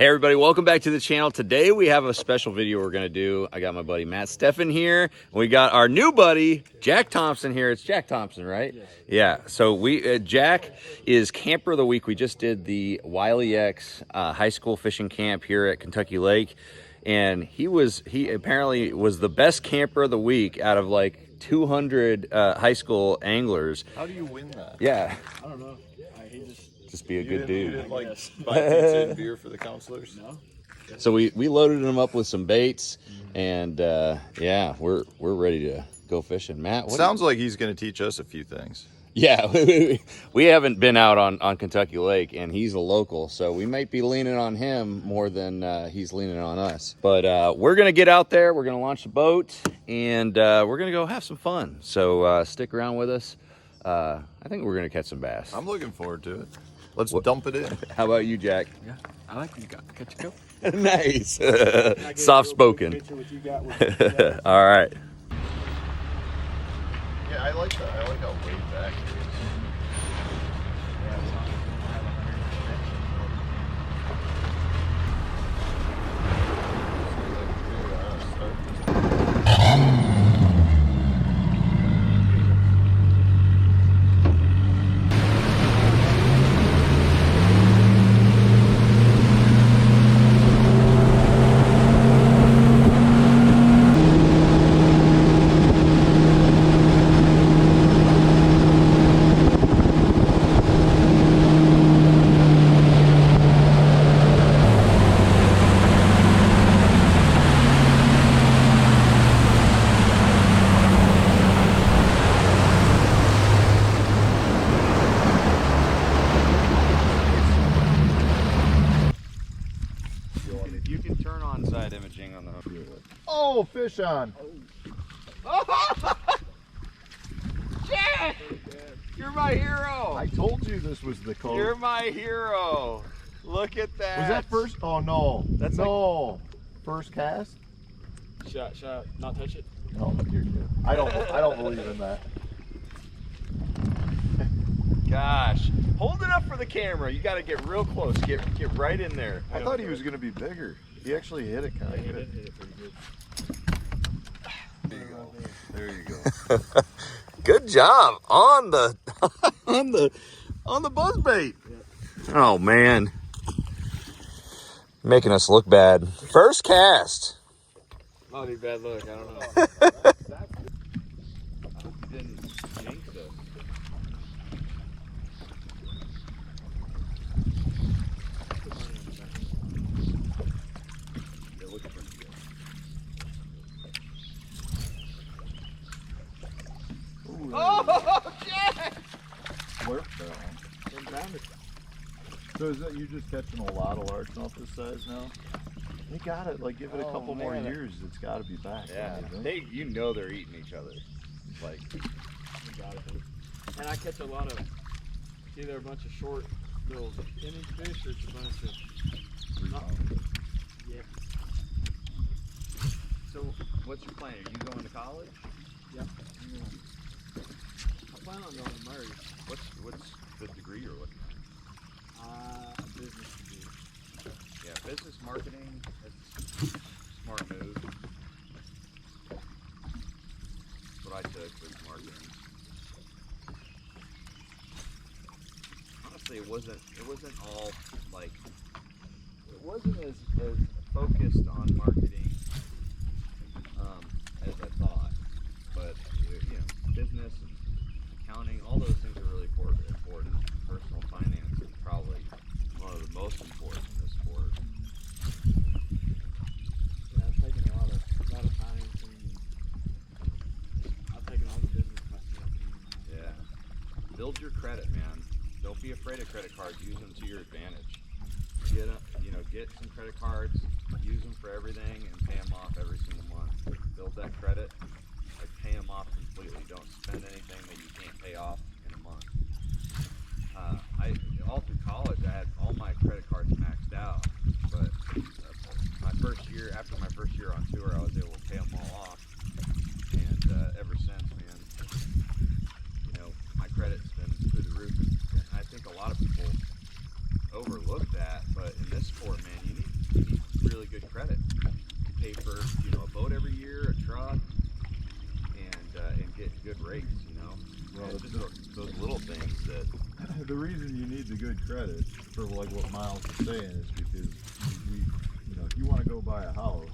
Hey everybody, welcome back to the channel. Today we have a special video we're gonna do. I got my buddy Stefan here, and we got our new buddy Jack Thompson here. It's Jack Thompson, right? Yes. Yeah. So Jack is camper of the week. We just did the Wiley X high school fishing camp here at Kentucky Lake, and he apparently was the best camper of the week out of like 200 high school anglers. How do you win that? Yeah. I don't know. Just be a good dude. You didn't like buy pizza and beer for the counselors? No. So we loaded him up with some baits, and yeah, we're ready to go fishing. Matt, Sounds like he's going to teach us a few things. Yeah, we haven't been out on Kentucky Lake, and he's a local, so we might be leaning on him more than he's leaning on us. But we're gonna get out there, we're gonna launch the boat, and we're gonna go have some fun. So stick around with us. I think we're gonna catch some bass. I'm looking forward to it. Let's dump it in. How about you, Jack? Yeah, I like you got catch a couple. Nice. Soft spoken. All right. Yeah, I like that. I like how way back it is. You can turn on side imaging on the hook. Oh, fish on. Oh. Jack! You're my hero! I told you this was the code. You're my hero! Look at that! Was that first? Oh no. That's no. First cast? Should I not touch it? No, you're good. I don't believe in that. Gosh. Hold it up for the camera. You gotta get real close. Get right in there. I thought he was gonna be bigger. He actually hit it kind of good. Hit it pretty good. There you go. There you go. Good job on the on the buzz bait. Yeah. Oh man. Making us look bad. First cast. Might be bad luck, I don't know. Oh, Jack! Worked that one. So is that you just catching a lot of largemouth this size now? They got it. Like, give it a couple more years. It's got to be back. Yeah, you know they're eating each other. It's like, You got it, dude. And I catch a lot of either a bunch of short little 10-inch fish or it's a bunch of yeah. so what's your plan? Are you going to college? Yeah. I plan on going to Murray. What's the degree you're looking at? Business degree. Yeah, business marketing. That's a smart move. That's what I took was marketing. Honestly, it wasn't all like, it wasn't as focused on marketing as I thought. But you know, business and accounting, all those things are really important. Personal finance is probably one of the most important in this sport. Yeah, I've taken a lot of financing. I've taken all the business myself. Yeah. Build your credit, man. Don't be afraid of credit cards. Use them to your advantage. Get some credit cards, use them for everything, and pay them off every single month. Build that credit, like pay them off completely. Don't spend anything that you can't pay off in a month. All through college, I had all my credit cards maxed out, but after my first year on tour, I was able to pay them all off, and ever since, man, my credit's been through the roof. And I think a lot of people overlook that, but in this sport, man, you need breaks, you know. Well, And just those little things that. The reason you need the good credit for like what Miles is saying is because you know, if you want to go buy a house,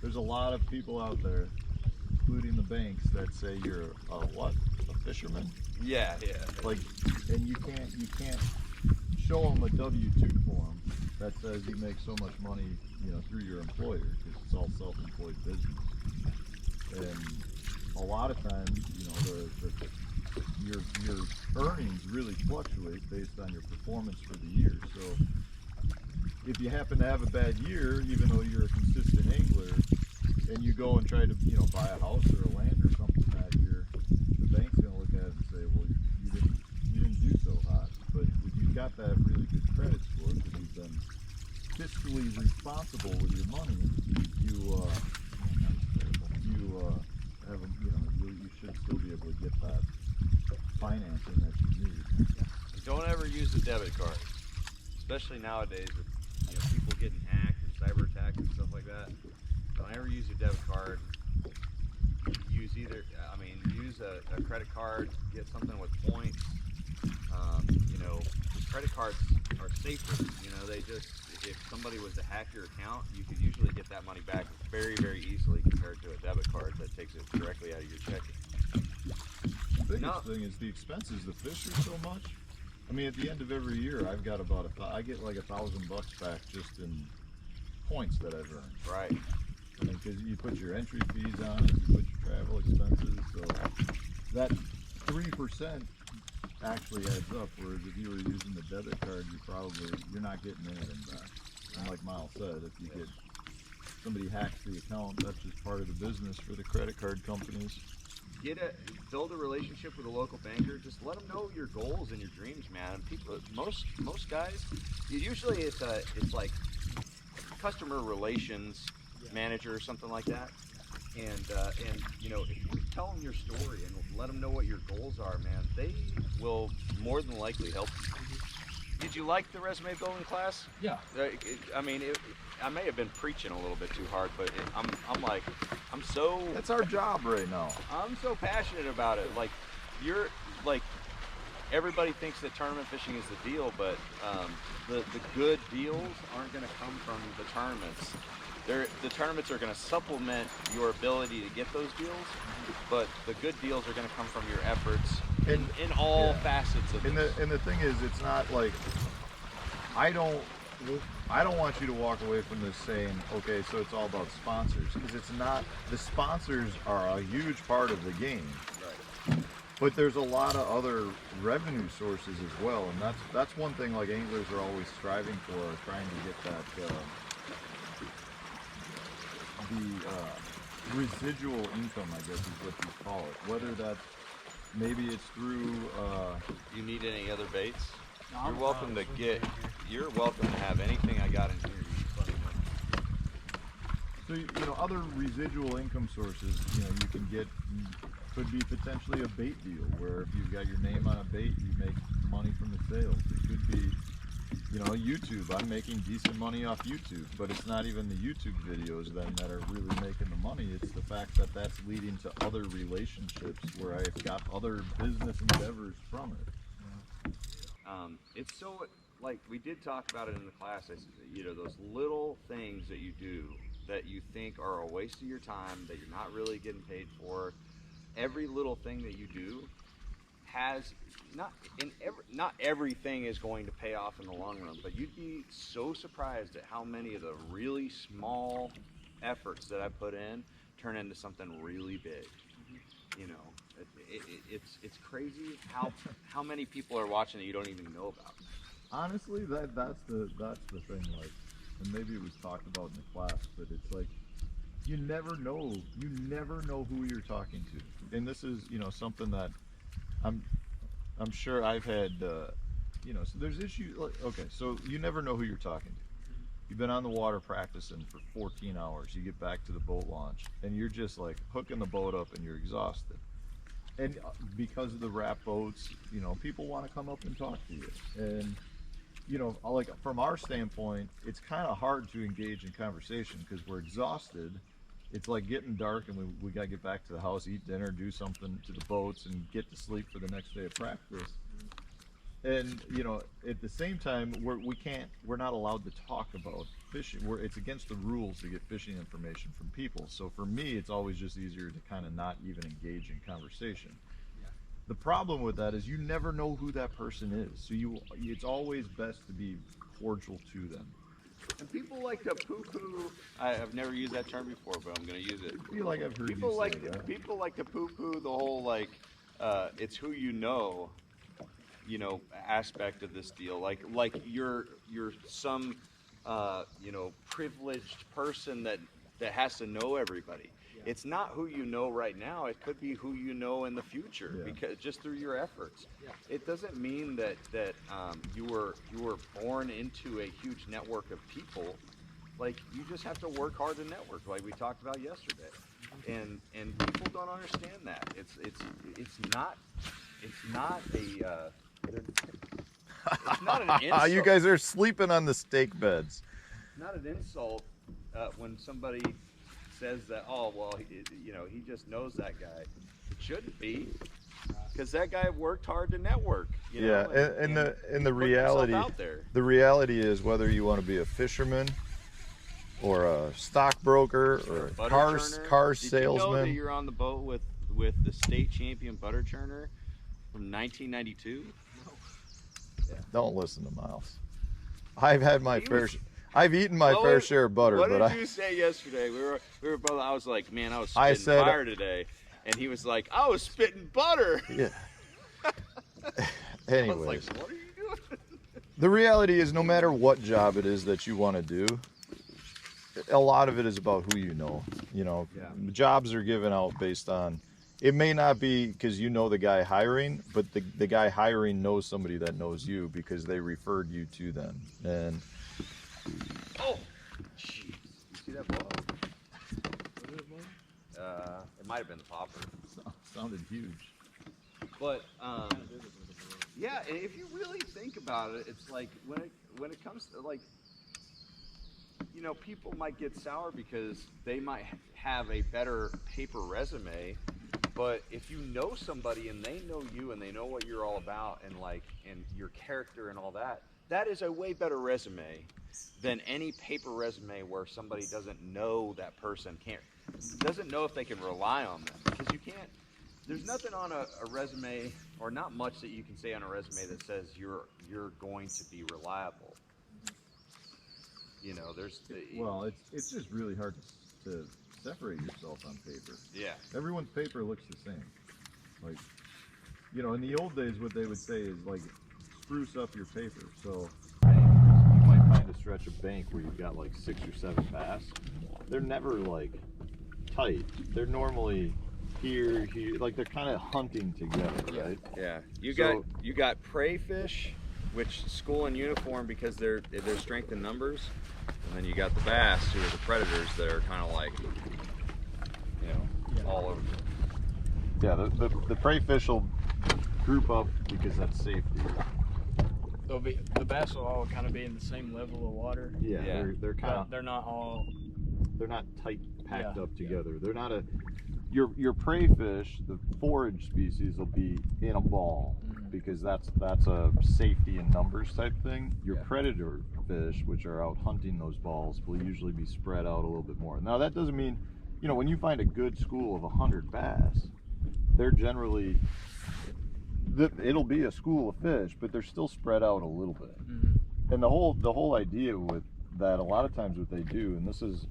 there's a lot of people out there, including the banks, that say you're a fisherman. Yeah. Like, and you can't show them a W-2 form that says you make so much money, you know, through your employer, because it's all self-employed business. And a lot of times, you know, your earnings really fluctuate based on your performance for the year. So if you happen to have a bad year, even though you're a consistent angler, and you go and try to, you know, buy a house or a land or something that year, the bank's gonna look at it and say, well, you didn't do so hot. But if you've got that really good credit score, because you've been fiscally responsible with your money, you have a, you know, you should still be able to get that financing that you need. Don't ever use a debit card, especially nowadays with, you know, people getting hacked and cyber attacks and stuff like that. Don't ever use your debit card. Use use a credit card. Get something with points. You know, credit cards are safer. You know, if somebody was to hack your account, you could usually get that money back very, very easily compared to a debit card that takes it directly out of your checking. The biggest thing is the expenses. The fish are so much. I mean, at the end of every year, I've got I get like $1,000 back just in points that I've earned. Right. I mean, because you put your entry fees on it, you put your travel expenses, so that 3% actually adds up. Whereas if you were using the debit card, you're not getting anything back. And like Miles said, if you get somebody hacks the account, that's just part of the business for the credit card companies. Build a relationship with a local banker. Just let them know your goals and your dreams, man. People, most guys, usually it's like customer relations manager or something like that. And you know, if you tell them your story and let them know what your goals are, man, they will more than likely help you. Did you like the resume building class? Yeah. I mean, I may have been preaching a little bit too hard, but I'm so. That's our job right now. I'm so passionate about it. Like, everybody thinks that tournament fishing is the deal, but the good deals aren't going to come from the tournaments. The tournaments are going to supplement your ability to get those deals, but the good deals are going to come from your efforts in all facets of it. And the thing is, it's not like I don't want you to walk away from this saying, okay, so it's all about sponsors, because it's not. The sponsors are a huge part of the game. Right. But there's a lot of other revenue sources as well, and that's one thing like anglers are always striving for, trying to get that the residual income, I guess is what you call it. Whether that's maybe it's through. You need any other baits? You're welcome to You're welcome to have anything I got in here. You just let me know. So you know, other residual income sources, you know, you can get. Could be potentially a bait deal where if you've got your name on a bait, you make money from the sales. It could be, you know, YouTube. I'm making decent money off YouTube, but it's not even the YouTube videos then that are really making the money. It's the fact that that's leading to other relationships where I've got other business endeavors from it. It's so, like, we did talk about it in the class. You know, those little things that you do that you think are a waste of your time, that you're not really getting paid for. Every little thing that you do has not everything is going to pay off in the long run, but you'd be so surprised at how many of the really small efforts that I put in turn into something really big. You know, it's crazy how many people are watching that you don't even know about. Honestly, that's the thing. Like, and maybe it was talked about in the class, but it's like. You never know who you're talking to, and this is, you know, something that I'm sure I've had, you know, so there's issues like, okay, so you never know who you're talking to. You've been on the water practicing for 14 hours, you get back to the boat launch and you're just like hooking the boat up and you're exhausted, and because of the wrap boats, you know, people want to come up and talk to you, and you know, like from our standpoint, it's kind of hard to engage in conversation because we're exhausted. it's like getting dark and we got to get back to the house, eat dinner, do something to the boats, and get to sleep for the next day of practice. And you know, at the same time, we're not allowed to talk about fishing. It's against the rules to get fishing information from people. So for me, it's always just easier to kind of not even engage in conversation. Yeah. The problem with that is you never know who that person is. So it's always best to be cordial to them. And people like to poo-poo. I've never used that term before, but I'm going to use it. I feel like I've heard People you like say that. people like to poo-poo the whole like it's who you know aspect of this deal. Like you're some privileged person that has to know everybody. Yeah. It's not who you know right now. It could be who you know in the future, Yeah. because just through your efforts. Yeah. It doesn't mean that you were born into a huge network of people. Like, you just have to work hard to network, like we talked about yesterday. And people don't understand that. It's not an insult. You guys are sleeping on the steak beds. It's not an insult when somebody says that, oh, well, he just knows that guy. It shouldn't be, because that guy worked hard to network. And the put reality, himself out there. the reality is, whether you want to be a fisherman or a stockbroker or a car Did you know that salesman. you're on the boat with the state champion butter churner from 1992? Don't listen to Miles. I've had my He fair. was- I've eaten my fair share of butter, What but did you say yesterday? We were both. I was like, man, I was spitting I said- fire today, and he was like, I was spitting butter. yeah. I was Anyways, like, what are you doing? the reality is, no matter what job it is that you want to do, a lot of it is about who you know. Yeah. Jobs are given out based on. It may not be because you know the guy hiring, but the guy hiring knows somebody that knows you because they referred you to them. And Oh, jeez. You see that blow? It might have been the popper. sounded huge. But yeah, if you really think about it, it's like when it comes to, like, people might get sour because they might have a better paper resume, but if you know somebody and they know you and they know what you're all about and your character and all that, that is a way better resume than any paper resume where somebody doesn't know that person, doesn't know if they can rely on them, because you can't. There's nothing on a resume, or not much that you can say on a resume that says you're going to be reliable. Well, it's just really hard to separate yourself on paper. Yeah. Everyone's paper looks the same. Like, in the old days, what they would say is, like, spruce up your paper. So you might find a stretch of bank where you've got like 6 or 7 bass. They're never like tight. They're normally here, like they're kind of hunting together, right? Yeah. You got prey fish, which school in uniform because they're strength in numbers, and then you got the bass, who are the predators that are kind of like, all over. Yeah, the prey fish will group up because that's safety. The bass will all kind of be in the same level of water. Yeah. They're kind of. They're not all. They're not tight packed up together. Yeah. They're not your prey fish, the forage species, will be in a ball because that's a safety in numbers type thing. Your predator fish, which are out hunting those balls, will usually be spread out a little bit more. Now that doesn't mean, when you find a good school of 100 bass, they're generally, it'll be a school of fish, but they're still spread out a little bit. And the whole idea with that, a lot of times what they do, and this is,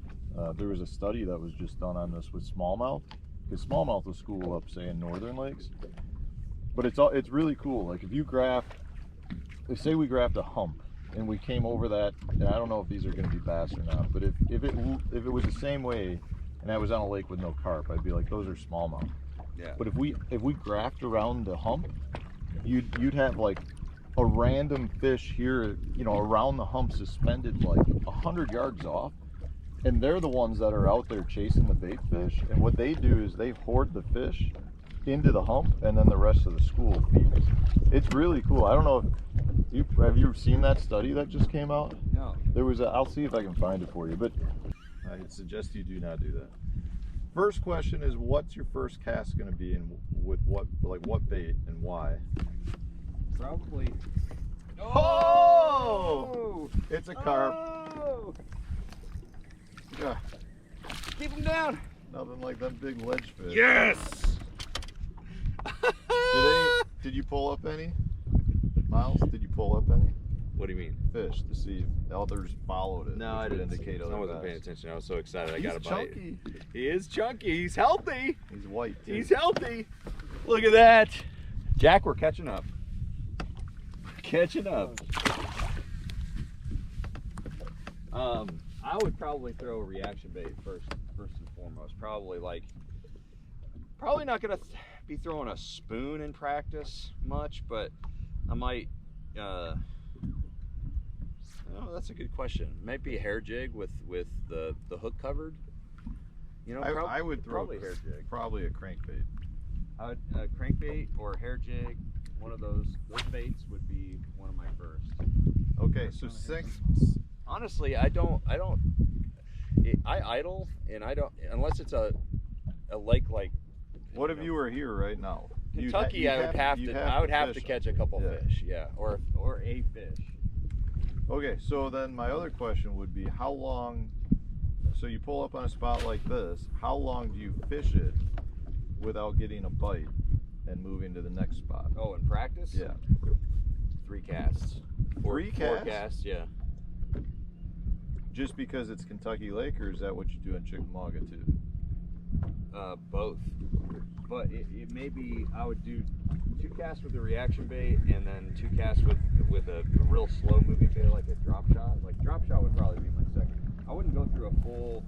there was a study that was just done on this with smallmouth, because smallmouth will school up, say, in northern lakes, but it's really cool. Like, if you say we graphed a hump and we came over that, and I don't know if these are going to be bass or not, but if it was the same way and I was on a lake with no carp, I'd be like, those are smallmouth. Yeah. But if we graphed around the hump, you'd have like a random fish here, around the hump, suspended like 100 yards off, and they're the ones that are out there chasing the bait fish. And what they do is they hoard the fish into the hump, and then the rest of the school feeds. It's really cool. I don't know if have you seen that study that just came out? No. There was I'll see if I can find it for you, but I suggest you do not do that. First question is, what's your first cast going to be, and with what bait and why? Probably. Oh! It's a carp. Oh! Yeah, Keep him down. nothing like them big ledge fish. Yes. Did you pull up any? Miles, did you pull up any What do you mean? fish to see if others followed it? No, which I would didn't. indicate I other wasn't paying guys. attention. I was so excited. I He's got a bite. chunky. He is chunky. He's healthy. He's white too. He's healthy. Look at that. Jack, we're catching up. Catching up. I would probably throw a reaction bait first and foremost. Probably not gonna be throwing a spoon in practice much, but I might. Oh, that's a good question. Maybe a hair jig with the hook covered. You know, I would throw probably hair jig. probably a crankbait. I would crankbait or hair jig. One of those baits would be one of my first. Okay, so sink. Honestly, I idle, and I don't, unless it's a lake like. What if you were here right now? Kentucky, I would have to catch a couple fish, yeah, or a fish. Okay, so then my other question would be, how long? So you pull up on a spot like this. How long do you fish it without getting a bite and moving to the next spot? Oh, in practice? Yeah. 3 casts. Four casts? casts, yeah. Just because it's Kentucky Lake, or is that what you do in Chickamauga too? Both. But it may be, I would do 2 casts with a reaction bait, and then 2 casts with a real slow moving bait, like a drop shot. Like drop shot would probably be my second. I wouldn't go through a full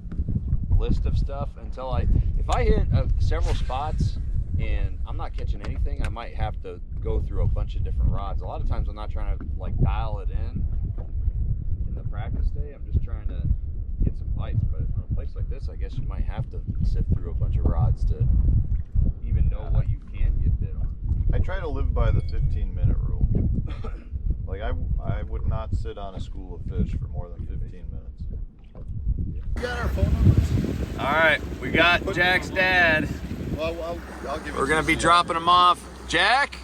list of stuff until if I hit several spots and I'm not catching anything, I might have to go through a bunch of different rods. A lot of times I'm not trying to like dial it in the practice day. I'm just trying to get some bites. But on a place like this, I guess you might have to sift through a bunch of rods to even know what you can get bit on. I try to live by the 15-minute rule. Like I would not sit on a school of fish for more than 15 minutes. You got our phone numbers? All right, we got Jack's dad. Well, I'll give it. We're gonna be dropping him off. Jack,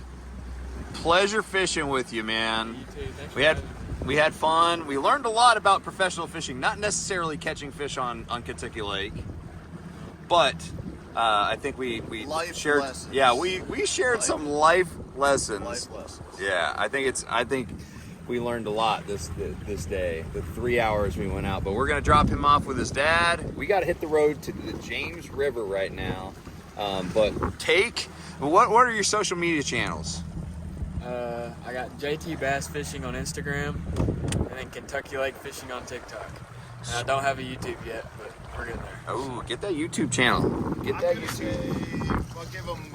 pleasure fishing with you, man. You too. Thanks We had fun. We learned a lot about professional fishing, not necessarily catching fish on Kentucky Lake, but I think we Life shared. lessons. Yeah, we shared some life lessons. Life lessons. Yeah, I think we learned a lot this day. The 3 hours we went out, but we're gonna drop him off with his dad. We got to hit the road to the James River right now. But what are your social media channels? I got JT Bass Fishing on Instagram, and then Kentucky Lake Fishing on TikTok. And I don't have a YouTube yet, but we're getting there. Oh, get that YouTube channel. Get that YouTube. I'll give him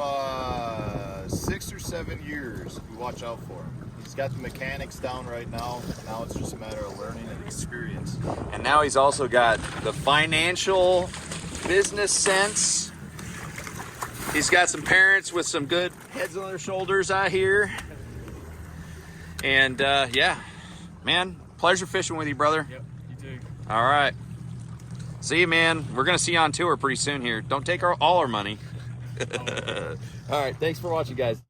6 or 7 years. We watch out for him. He's got the mechanics down right now. Now it's just a matter of learning and experience. And now he's also got the financial business sense. He's got some parents with some good heads on their shoulders out here. And yeah, man, pleasure fishing with you, brother. Yep, you too. All right. See you, man. We're going to see you on tour pretty soon here. Don't take all our money. All right. Thanks for watching, guys.